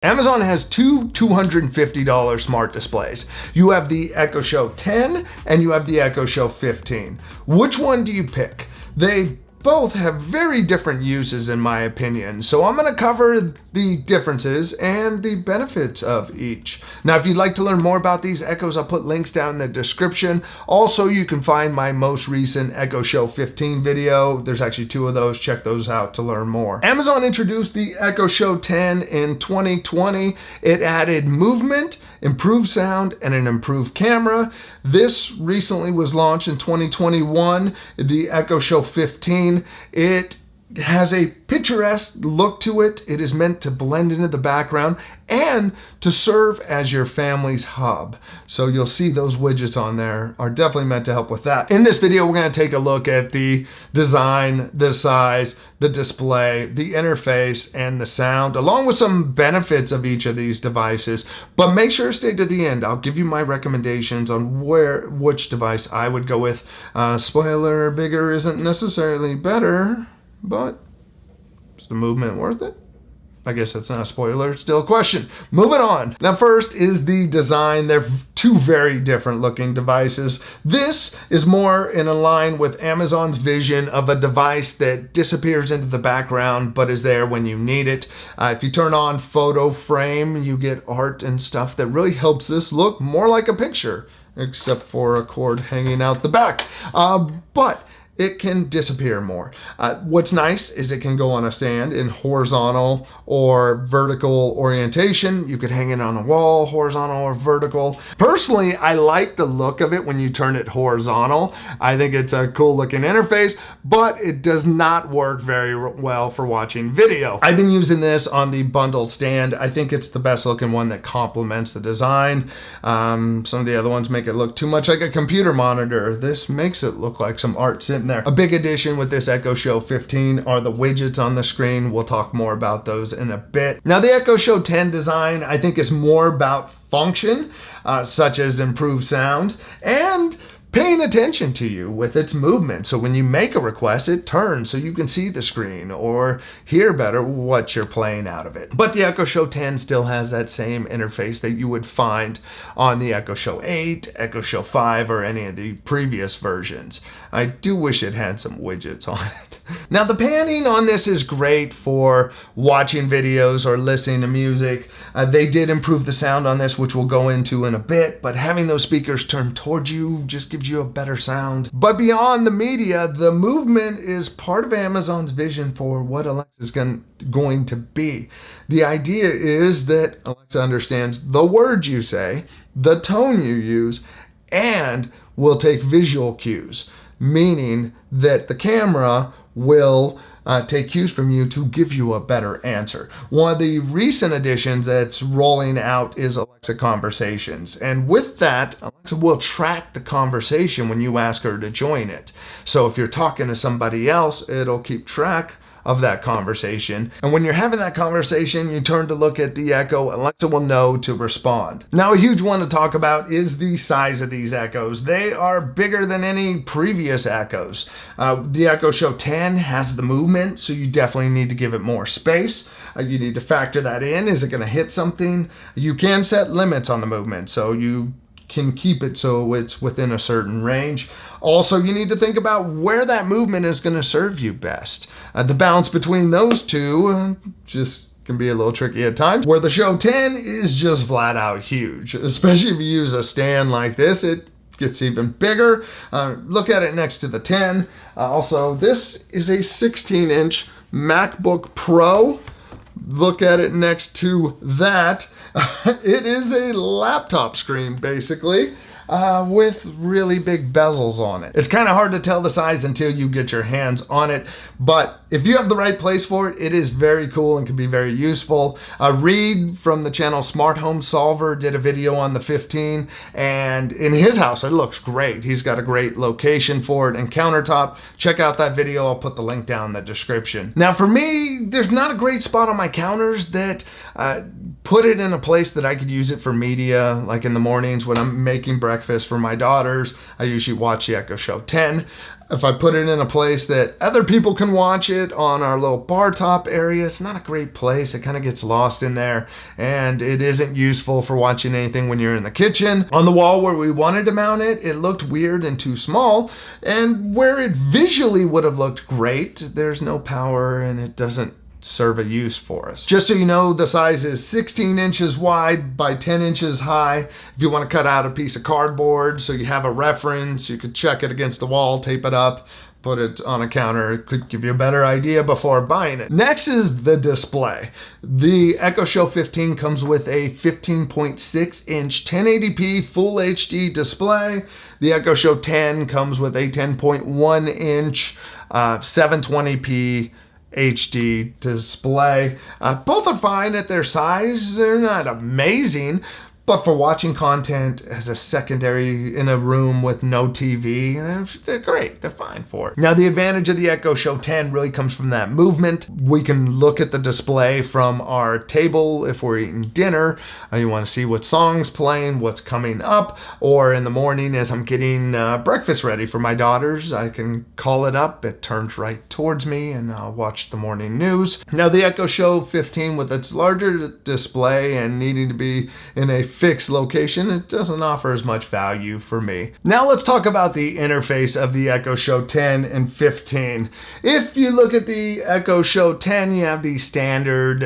Amazon has two $250 smart displays. You have the Echo Show 10 and you have the Echo Show 15. Which one do you pick? They both have very different uses in my opinion, so I'm going to cover the differences and the benefits of each. Now, if you'd like to learn more about these Echoes, I'll put links down in the description. Also, you can find my most recent Echo Show 15 video. There's actually two of those. Check those out to learn more. Amazon introduced the Echo Show 10 in 2020. It added movement, improved sound, and an improved camera. This recently was launched in 2021, the Echo Show 15. It has a picturesque look to it. It is meant to blend into the background and to serve as your family's hub. So you'll see those widgets on there are definitely meant to help with that. In this video, we're going to take a look at the design, the size, the display, the interface, and the sound, along with some benefits of each of these devices. But make sure to stay to the end. I'll give you my recommendations on which device I would go with. Spoiler, bigger isn't necessarily better, but is the movement worth it? I guess that's not a spoiler, it's still a question. Moving on. Now first is the design. They're two very different looking devices. This is more in line with Amazon's vision of a device that disappears into the background but is there when you need it. If you turn on photo frame, you get art and stuff that really helps this look more like a picture, except for a cord hanging out the back. But it can disappear more. What's nice is it can go on a stand in horizontal or vertical orientation. You could hang it on a wall, horizontal or vertical. Personally, I like the look of it when you turn it horizontal. I think it's a cool looking interface, but it does not work very well for watching video. I've been using this on the bundled stand. I think it's the best looking one that complements the design. Some of the other ones make it look too much like a computer monitor. This makes it look like some art sitting there. A big addition with this Echo Show 15 are the widgets on the screen. We'll talk more about those in a bit. Now the Echo Show 10 design I think is more about function, such as improved sound and paying attention to you with its movement. So when you make a request, it turns so you can see the screen or hear better what you're playing out of it. But the Echo Show 10 still has that same interface that you would find on the Echo Show 8, Echo Show 5, or any of the previous versions. I do wish it had some widgets on it. Now the panning on this is great for watching videos or listening to music. They did improve the sound on this, which we'll go into in a bit, but having those speakers turned towards you just gives you a better sound. But beyond the media, the movement is part of Amazon's vision for what Alexa is going to be. The idea is that Alexa understands the words you say, the tone you use, and will take visual cues, meaning that the camera will take cues from you to give you a better answer. One of the recent additions that's rolling out is Alexa Conversations. And with that, Alexa will track the conversation when you ask her to join it. So if you're talking to somebody else, it'll keep track of that conversation. And when you're having that conversation, you turn to look at the Echo, Alexa will know to respond. Now, a huge one to talk about is the size of these Echoes. They are bigger than any previous Echoes. The Echo Show 10 has the movement, so you definitely need to give it more space. You need to factor that in. Is it going to hit something? You can set limits on the movement, so you can keep it so it's within a certain range. Also, you need to think about where that movement is going to serve you best. The balance between those two just can be a little tricky at times. Where the Show 10 is just flat out huge, especially if you use a stand like this, it gets even bigger. Look at it next to the 10. Also, this is a 16-inch MacBook Pro. Look at it next to that. It is a laptop screen, basically, with really big bezels on it. It's kind of hard to tell the size until you get your hands on it, but if you have the right place for it, it is very cool and can be very useful. Reed from the channel Smart Home Solver did a video on the 15, and in his house, it looks great. He's got a great location for it and countertop. Check out that video. I'll put the link down in the description. Now, for me, there's not a great spot on my counters that put it in a place that I could use it for media, like in the mornings when I'm making breakfast for my daughters. I usually watch the Echo Show 10. If I put it in a place that other people can watch it on our little bar top area, it's not a great place. It kind of gets lost in there, and it isn't useful for watching anything when you're in the kitchen. On the wall where we wanted to mount it, it looked weird and too small, and where it visually would have looked great, there's no power and it doesn't serve a use for us. Just so you know, the size is 16 inches wide by 10 inches high. If you want to cut out a piece of cardboard so you have a reference, you could check it against the wall, tape it up, put it on a counter. It could give you a better idea before buying it. Next is the display. The Echo Show 15 comes with a 15.6 inch 1080p full HD display. The Echo Show 10 comes with a 10.1 inch 720p HD display. Both are fine at their size. They're not amazing, but for watching content as a secondary in a room with no TV, they're great. They're fine for it. Now, the advantage of the Echo Show 10 really comes from that movement. We can look at the display from our table if we're eating dinner. You want to see what song's playing, what's coming up, or in the morning as I'm getting breakfast ready for my daughters, I can call it up. It turns right towards me and I'll watch the morning news. Now, the Echo Show 15, with its larger display and needing to be in a fixed location, it doesn't offer as much value for me. Now let's talk about the interface of the Echo Show 10 and 15. If you look at the Echo Show 10, you have the standard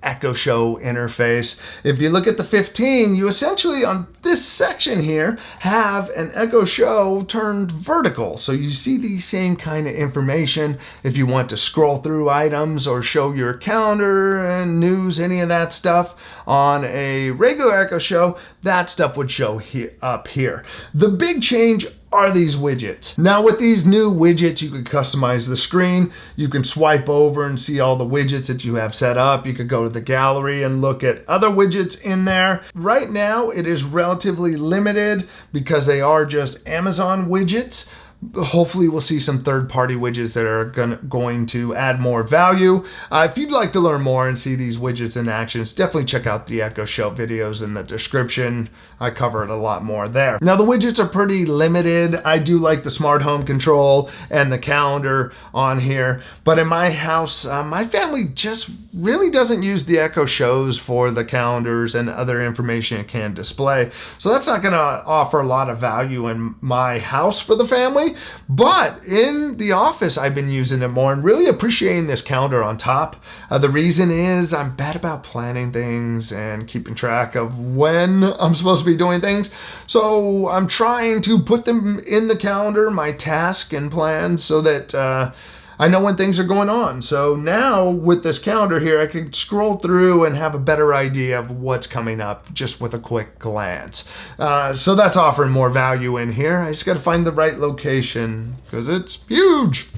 Echo Show interface. If you look at the 15, you essentially on this section here have an Echo Show turned vertical. So you see the same kind of information. If you want to scroll through items or show your calendar and news, any of that stuff on a regular Echo Show, that stuff would show up here. The big change are these widgets. Now with these new widgets, you can customize the screen. You can swipe over and see all the widgets that you have set up. You could go to the gallery and look at other widgets in there. Right now, it is relatively limited because they are just Amazon widgets. Hopefully we'll see some third-party widgets that are going to add more value. If you'd like to learn more and see these widgets in actions, definitely check out the Echo Show videos in the description. I cover it a lot more there. Now the widgets are pretty limited. I do like the smart home control and the calendar on here, but in my house, my family just really doesn't use the Echo Shows for the calendars and other information it can display. So that's not gonna offer a lot of value in my house for the family. But in the office, I've been using it more and really appreciating this calendar on top. The reason is I'm bad about planning things and keeping track of when I'm supposed to be doing things. So I'm trying to put them in the calendar, my task and plans, so that I know when things are going on. So now with this calendar here, I can scroll through and have a better idea of what's coming up just with a quick glance. So that's offering more value in here. I just got to find the right location because it's huge.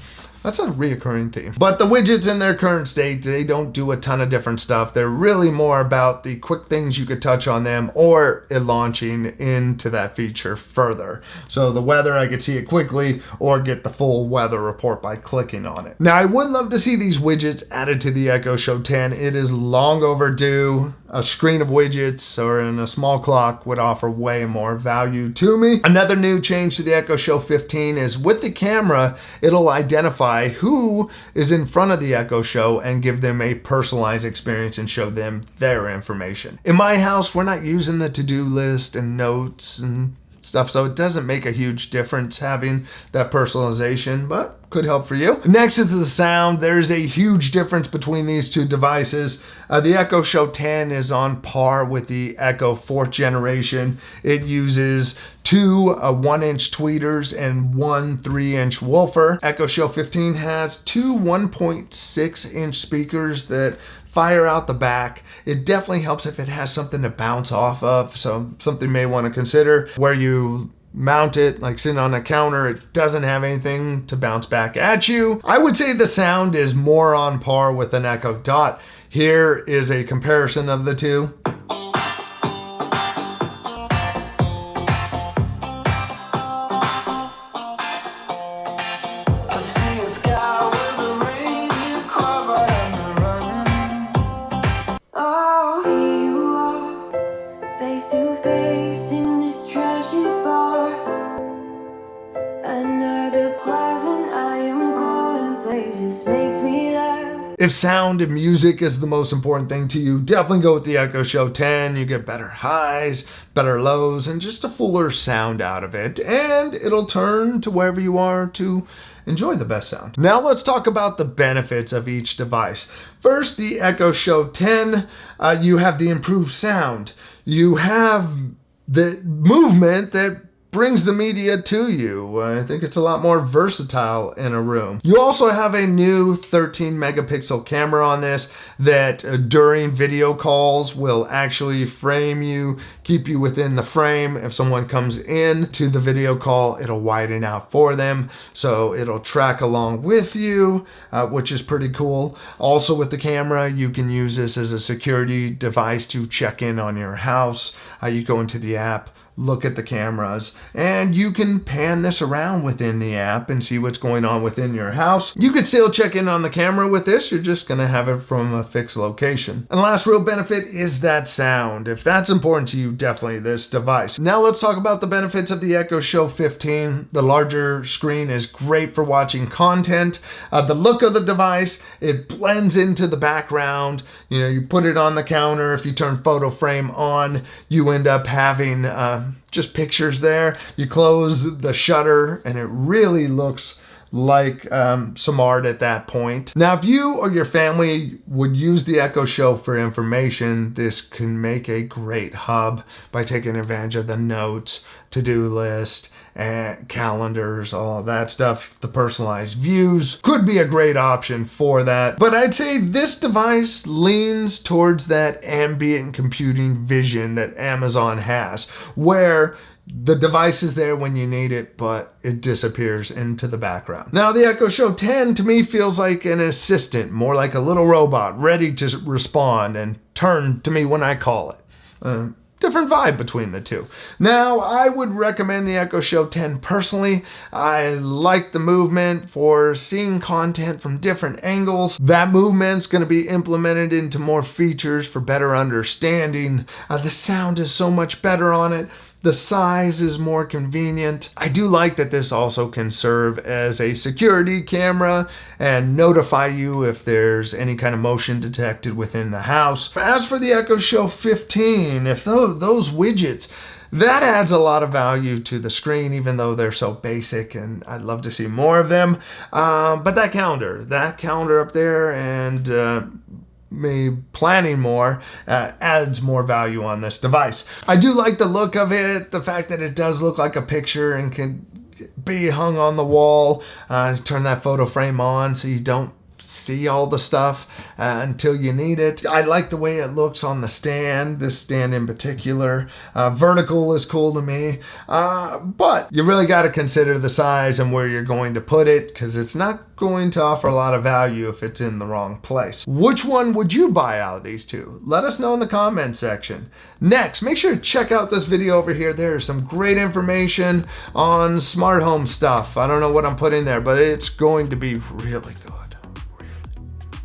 That's a reoccurring theme. But the widgets in their current state, they don't do a ton of different stuff. They're really more about the quick things you could touch on them or it launching into that feature further. So the weather, I could see it quickly or get the full weather report by clicking on it. Now, I would love to see these widgets added to the Echo Show 10. It is long overdue. A screen of widgets or in a small clock would offer way more value to me. Another new change to the Echo Show 15 is with the camera, it'll identify who is in front of the Echo Show and give them a personalized experience and show them their information. In my house, we're not using the to-do list and notes and stuff, so it doesn't make a huge difference having that personalization, but could help for you. Next is the sound. There's a huge difference between these two devices. The Echo Show 10 is on par with the Echo 4th generation. It uses two 1-inch tweeters and one 3-inch woofer. Echo Show 15 has two 1.6-inch speakers that fire out the back. It definitely helps if it has something to bounce off of, so something you may want to consider where you mount it, like sitting on a counter, it doesn't have anything to bounce back at you. I would say the sound is more on par with an Echo Dot. Here is a comparison of the two. Oh, he If sound and music is the most important thing to you, definitely go with the Echo Show 10. You get better highs, better lows, and just a fuller sound out of it. And it'll turn to wherever you are to enjoy the best sound. Now let's talk about the benefits of each device. First, the Echo Show 10, you have the improved sound. You have the movement that brings the media to you. I think it's a lot more versatile in a room. You also have a new 13 megapixel camera on this that during video calls will actually frame you, keep you within the frame. If someone comes in to the video call, it'll widen out for them, so it'll track along with you, which is pretty cool. Also with the camera, you can use this as a security device to check in on your house. You go into the app, look at the cameras, and you can pan this around within the app and see what's going on within your house. You could still check in on the camera with this, you're just gonna have it from a fixed location. And the last real benefit is that sound. If that's important to you, definitely this device. Now let's talk about the benefits of the Echo Show 15. The larger screen is great for watching content. The look of the device, it blends into the background. You know, you put it on the counter, if you turn photo frame on, you end up having just pictures there. You close the shutter and it really looks like some art at that point. Now, if you or your family would use the Echo Show for information, this can make a great hub by taking advantage of the notes, to-do list, and calendars, all of that stuff. The personalized views could be a great option for that. But I'd say this device leans towards that ambient computing vision that Amazon has, where the device is there when you need it, but it disappears into the background. Now, the Echo Show 10 to me feels like an assistant, more like a little robot ready to respond and turn to me when I call it. Different vibe between the two. Now, I would recommend the Echo Show 10 personally. I like the movement for seeing content from different angles. That movement's going to be implemented into more features for better understanding. The sound is so much better on it. The size is more convenient. I do like that this also can serve as a security camera and notify you if there's any kind of motion detected within the house. As for the Echo Show 15, if those widgets, that adds a lot of value to the screen, even though they're so basic, and I'd love to see more of them. But that calendar up there, and me planning more adds more value on this device. I do like the look of it, the fact that it does look like a picture and can be hung on the wall. Turn that photo frame on so you don't see all the stuff until you need it. I like the way it looks on the stand, this stand in particular. Vertical is cool to me, but you really got to consider the size and where you're going to put it, because it's not going to offer a lot of value if it's in the wrong place. Which one would you buy out of these two? Let us know in the comment section. Next, make sure to check out this video over here. There's some great information on smart home stuff. I don't know what I'm putting there, but it's going to be really good.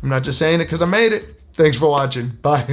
I'm not just saying it because I made it. Thanks for watching. Bye.